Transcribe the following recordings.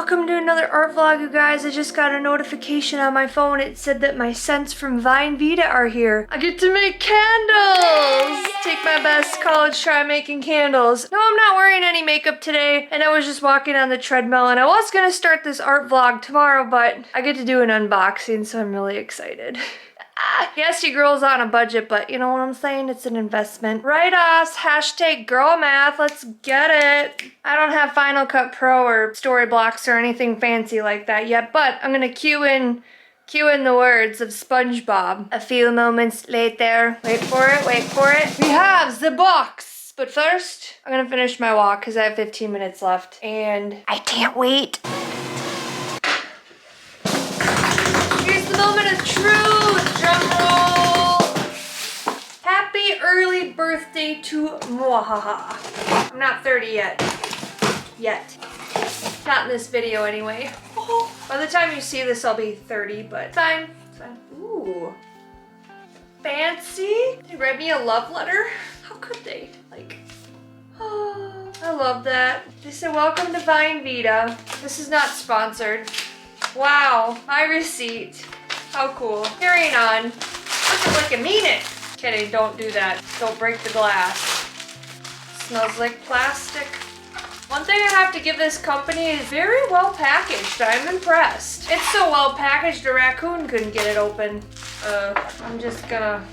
Welcome to another art vlog, you guys. I just got a notification on my phone. It said that my scents from Vine Vita are here. I get to make candles! Take my best college try making candles. No, I'm not wearing any makeup today, and I was just walking on the treadmill, and I was gonna start this art vlog tomorrow, but I get to do an unboxing, so I'm really excited. Yes, you girls on a budget, but you know what I'm saying? It's an investment. Write-offs, hashtag girl math, let's get it. I don't have Final Cut Pro or Storyblocks or anything fancy like that yet, but I'm gonna cue in the words of SpongeBob. A few moments later. Wait for it, wait for it. We have the box. But first, I'm gonna finish my walk because I have 15 minutes left and I can't wait. Here's the moment of truth. Drum roll. Happy early birthday to Mwahaha. I'm not 30 yet. Not in this video anyway. Oh. By the time you see this, I'll be 30, but it's fine. It's fine. Ooh. Fancy. They read me a love letter? How could they? Like, oh, I love that. They said, welcome to Vine Vita. This is not sponsored. Wow, my receipt. How cool. Carrying on. Look at like I mean it. Kidding, don't do that. Don't break the glass. Smells like plastic. One thing I have to give this company is very well packaged. I'm impressed. It's so well packaged a raccoon couldn't get it open. I'm just gonna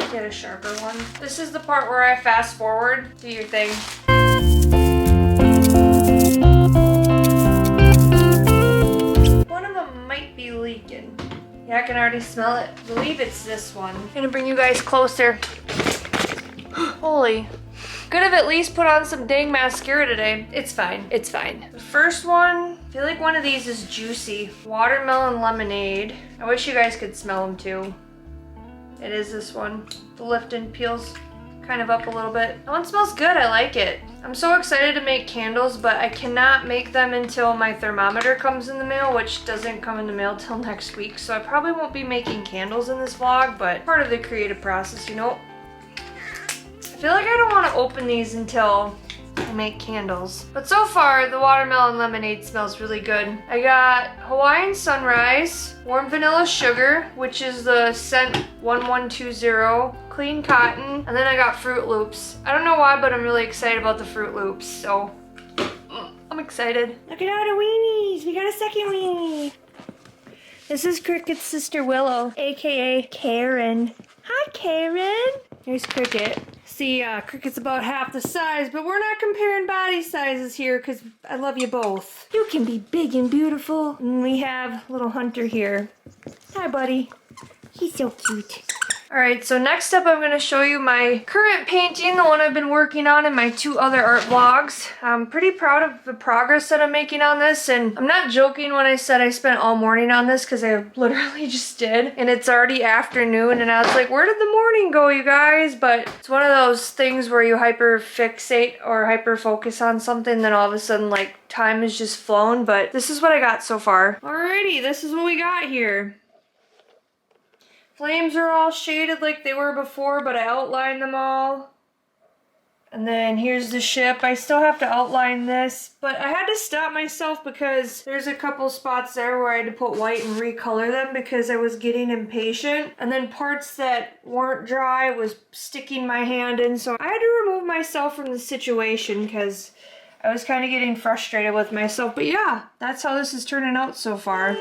get a sharper one. This is the part where I fast forward. Do your thing. One of them might be leaking. Yeah, I can already smell it. I believe it's this one. I'm gonna bring you guys closer. Holy. Could have at least put on some dang mascara today. It's fine. It's fine. The first one, I feel like one of these is juicy. Watermelon lemonade. I wish you guys could smell them too. It is this one. The Lifton peels kind of up a little bit. That one smells good. I like it. I'm so excited to make candles, but I cannot make them until my thermometer comes in the mail, which doesn't come in the mail till next week. So I probably won't be making candles in this vlog, but part of the creative process, you know. I feel like I don't want to open these until I make candles. But so far, the watermelon lemonade smells really good. I got Hawaiian Sunrise, warm vanilla sugar, which is the scent 1120, clean cotton, and then I got Fruit Loops. I don't know why, but I'm really excited about the Fruit Loops, so I'm excited. Look at all the weenies. We got a second weenie. This is Cricket's sister Willow, aka Karen. Hi, Karen. Here's Cricket. See, Cricket's about half the size, but we're not comparing body sizes here because I love you both. You can be big and beautiful. And we have little Hunter here. Hi, buddy. He's so cute. Alright, so next up I'm going to show you my current painting, the one I've been working on in my 2 other art vlogs. I'm pretty proud of the progress that I'm making on this, and I'm not joking when I said I spent all morning on this because I literally just did. And it's already afternoon, and I was like, where did the morning go, you guys? But it's one of those things where you hyper-fixate or hyper-focus on something, then all of a sudden, like, time has just flown. But this is what I got so far. Alrighty, this is what we got here. Flames are all shaded like they were before, but I outlined them all. And then here's the ship. I still have to outline this, but I had to stop myself because there's a couple spots there where I had to put white and recolor them because I was getting impatient. And then parts that weren't dry was sticking my hand in, so I had to remove myself from the situation because I was kind of getting frustrated with myself. But yeah, that's how this is turning out so far.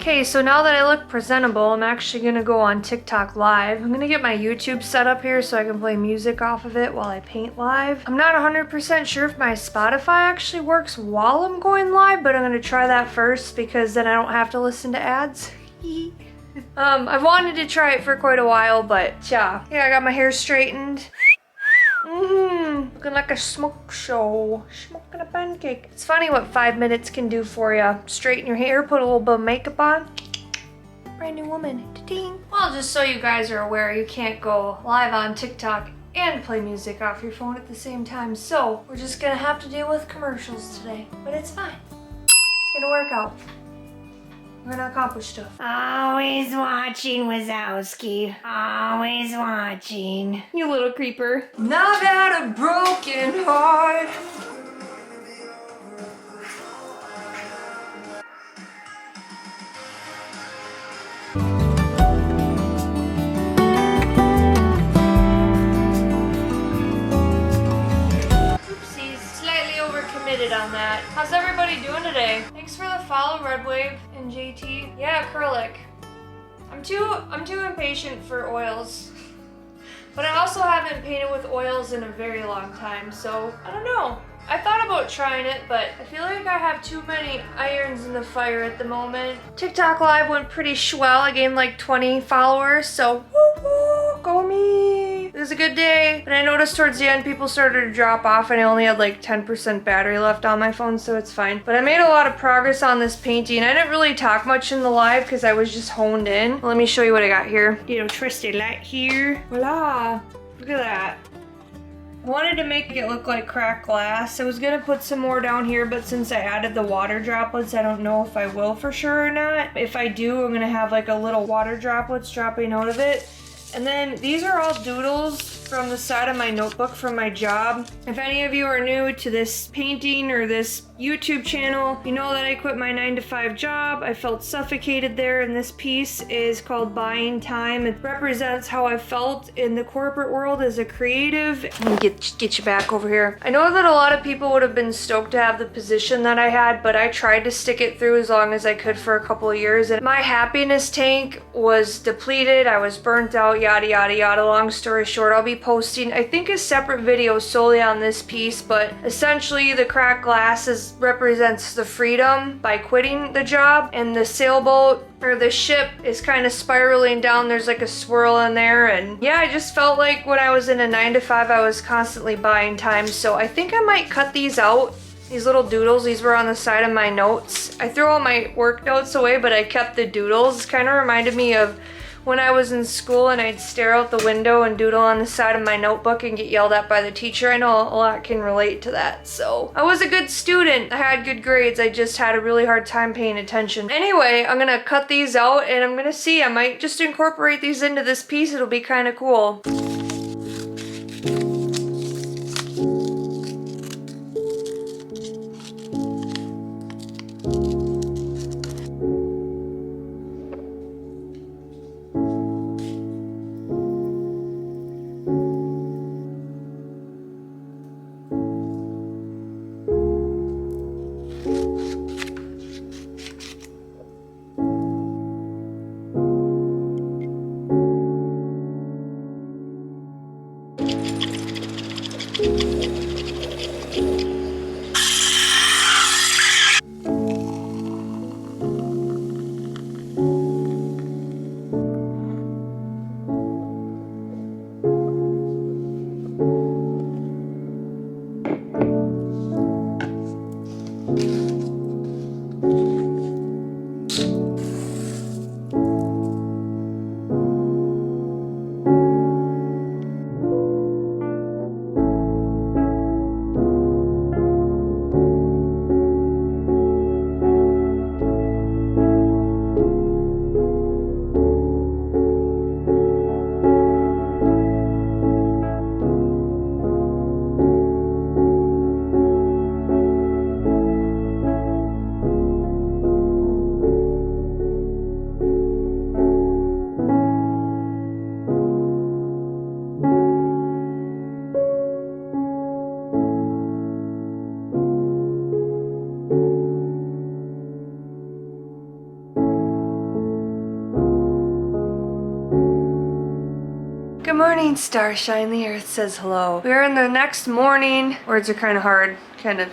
Okay, so now that I look presentable, I'm actually gonna go on TikTok live. I'm gonna get my YouTube set up here so I can play music off of it while I paint live. I'm not 100% sure if my Spotify actually works while I'm going live, but I'm gonna try that first because then I don't have to listen to ads. I've wanted to try it for quite a while, but yeah. I got my hair straightened. Looking like a smoke show. Smoking a pancake. It's funny what 5 minutes can do for you. Straighten your hair, put a little bit of makeup on. brand new woman. Ding. Well, just so you guys are aware, you can't go live on TikTok and play music off your phone at the same time. So we're just gonna have to deal with commercials today, but it's fine. It's gonna work out. We're gonna accomplish stuff. Always watching, Wazowski. Always watching. You little creeper. I've had a broken heart. Oopsies, slightly overcommitted on that. How's everybody doing today? Thanks for the follow, Red Wave and JT. Yeah, acrylic. I'm too impatient for oils. But I also haven't painted with oils in a very long time, so I don't know. I thought about trying it, but I feel like I have too many irons in the fire at the moment. TikTok Live went pretty swell. I gained like 20 followers, so woo woo, go me. It was a good day, but I noticed towards the end people started to drop off and I only had like 10% battery left on my phone, so it's fine. But I made a lot of progress on this painting. I didn't really talk much in the live because I was just honed in. Let me show you what I got here. You know, twisted light here. Voila, look at that. I wanted to make it look like cracked glass. I was gonna put some more down here, but since I added the water droplets, I don't know if I will for sure or not. If I do, I'm gonna have like a little water droplets dropping out of it. And then these are all doodles from the side of my notebook from my job. If any of you are new to this painting or this YouTube channel, you know that I quit my 9-to-5 job. I felt suffocated there, and this piece is called Buying Time. It represents how I felt in the corporate world as a creative. Let me get you back over here. I know that a lot of people would have been stoked to have the position that I had, but I tried to stick it through as long as I could for a couple of years, and my happiness tank was depleted. I was burnt out, yada yada yada. Long story short, I'll be posting, I think, a separate video solely on this piece, but essentially the cracked glass represents the freedom by quitting the job, and the sailboat or the ship is kind of spiraling down. There's like a swirl in there, and yeah, I just felt like when I was in a 9-to-5 I was constantly buying time. So I think I might cut these out. These little doodles, these were on the side of my notes. I threw all my work notes away, but I kept the doodles. Kind of reminded me of when I was in school and I'd stare out the window and doodle on the side of my notebook and get yelled at by the teacher. I know a lot can relate to that. So I was a good student. I had good grades. I just had a really hard time paying attention. Anyway, I'm gonna cut these out and I'm gonna see. I might just incorporate these into this piece. It'll be kind of cool. Good morning, starshine. The earth says hello. We are in the next morning. Words are kind of hard. Kind of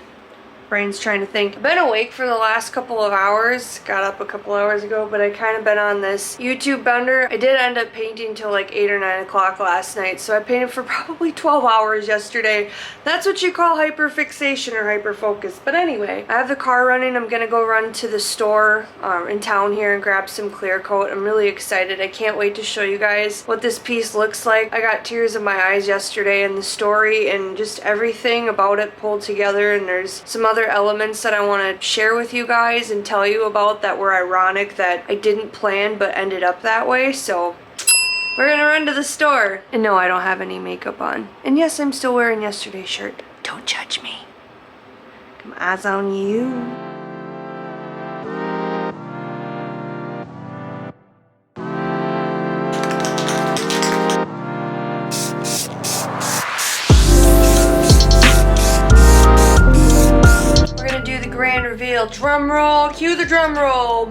brain's trying to think. I've been awake for the last couple of hours. Got up a couple hours ago, but I kind of been on this YouTube bender. I did end up painting till like 8 or 9 o'clock last night, so I painted for probably 12 hours yesterday. That's what you call hyperfixation or hyperfocus. But anyway, I have the car running. I'm gonna go run to the store in town here and grab some clear coat. I'm really excited. I can't wait to show you guys what this piece looks like. I got tears in my eyes yesterday, and the story and just everything about it pulled together, and there's some other elements that I want to share with you guys and tell you about that were ironic that I didn't plan but ended up that way. So we're gonna run to the store. And no, I don't have any makeup on. And yes, I'm still wearing yesterday's shirt. Don't judge me. Come eyes on you. Grand reveal. Drum roll. Cue the drum roll.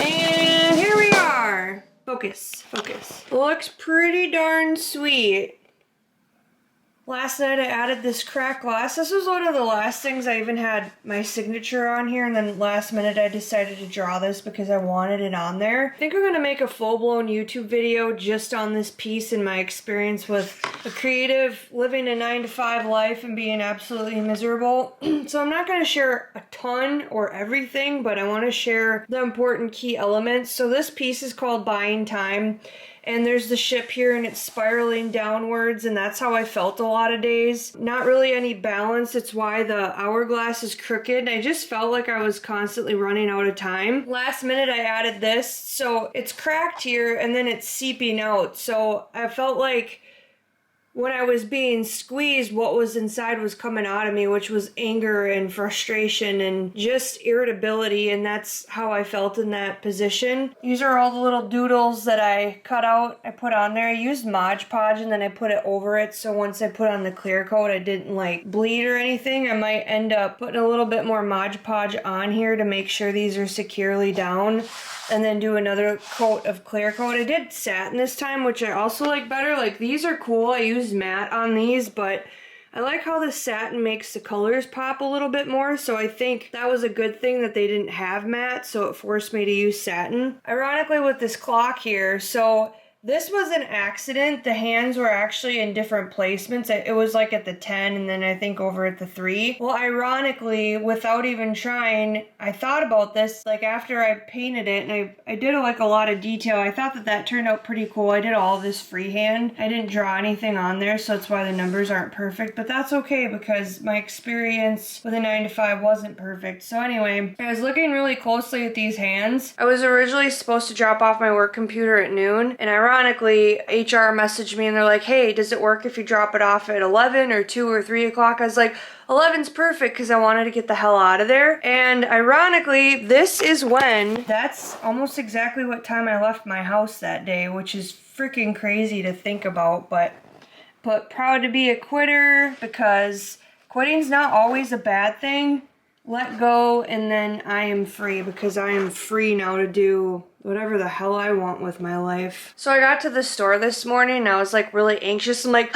And here we are. Focus. Focus. Looks pretty darn sweet. Last night I added this cracked glass. This was one of the last things I even had my signature on here, and then last minute I decided to draw this because I wanted it on there. I think I'm gonna make a full-blown YouTube video just on this piece and my experience with a creative living a 9-to-5 life and being absolutely miserable. So I'm not gonna share a ton or everything, but I wanna share the important key elements. So this piece is called Buying Time. And there's the ship here and it's spiraling downwards, and that's how I felt a lot of days. Not really any balance. It's why the hourglass is crooked. I just felt like I was constantly running out of time. Last minute I added this, so it's cracked here and then it's seeping out. So I felt like when I was being squeezed, what was inside was coming out of me, which was anger and frustration and just irritability, and that's how I felt in that position. These are all the little doodles that I cut out, I put on there. I used Mod Podge and then I put it over it, so once I put on the clear coat, I didn't like bleed or anything. I might end up putting a little bit more Mod Podge on here to make sure these are securely down, and then do another coat of clear coat. I did satin this time, which I also like better. Like, these are cool. I used matte on these, but I like how the satin makes the colors pop a little bit more, so I think that was a good thing that they didn't have matte, so it forced me to use satin. Ironically, with this clock here, so this was an accident. The hands were actually in different placements. It was like at the 10 and then I think over at the 3. Well, ironically, without even trying, I thought about this like after I painted it, and I did like a lot of detail. I thought that turned out pretty cool. I did all this freehand. I didn't draw anything on there, so that's why the numbers aren't perfect, but that's okay because my experience with a 9-to-5 wasn't perfect. So anyway, I was looking really closely at these hands. I was originally supposed to drop off my work computer at noon, and ironically, HR messaged me and they're like, hey, does it work if you drop it off at 11 or 2 or 3 o'clock? I was like, 11's perfect because I wanted to get the hell out of there. And ironically, this is when, that's almost exactly what time I left my house that day, which is freaking crazy to think about, but proud to be a quitter because quitting's not always a bad thing. Let go and then I am free, because I am free now to do whatever the hell I want with my life. So I got to the store this morning and I was like really anxious and like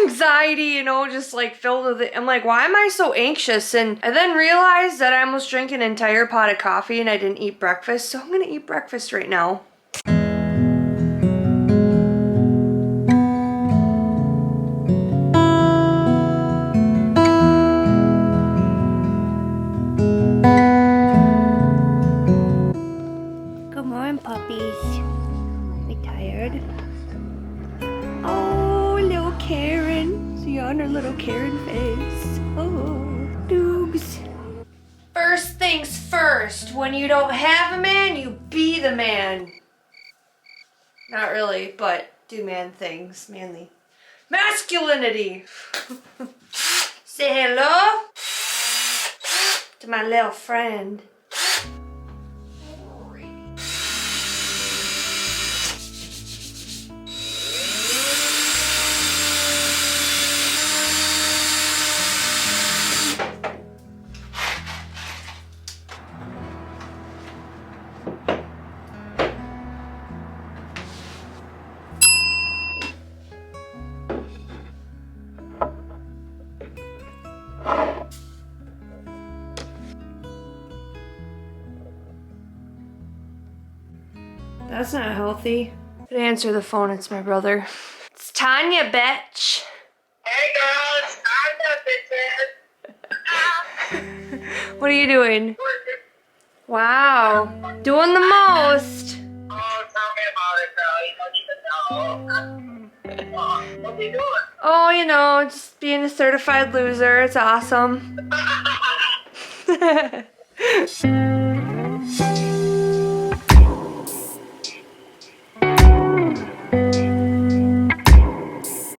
anxiety, you know, just like filled with it. I'm like, why am I so anxious? And I then realized that I almost drank an entire pot of coffee and I didn't eat breakfast. So I'm gonna eat breakfast right now. Little Karen face. Oh, doogs. First things first, when you don't have a man, you be the man. Not really, but do man things. Manly. Masculinity. Say hello to my little friend. That's not healthy. Answer the phone, it's my brother. It's Tanya, bitch. Hey girls, I'm the bitches. What are you doing? Wow. Doing the most. Oh, tell me about it, girl. You don't even know. What are you doing? Oh, you know, just being a certified loser. It's awesome.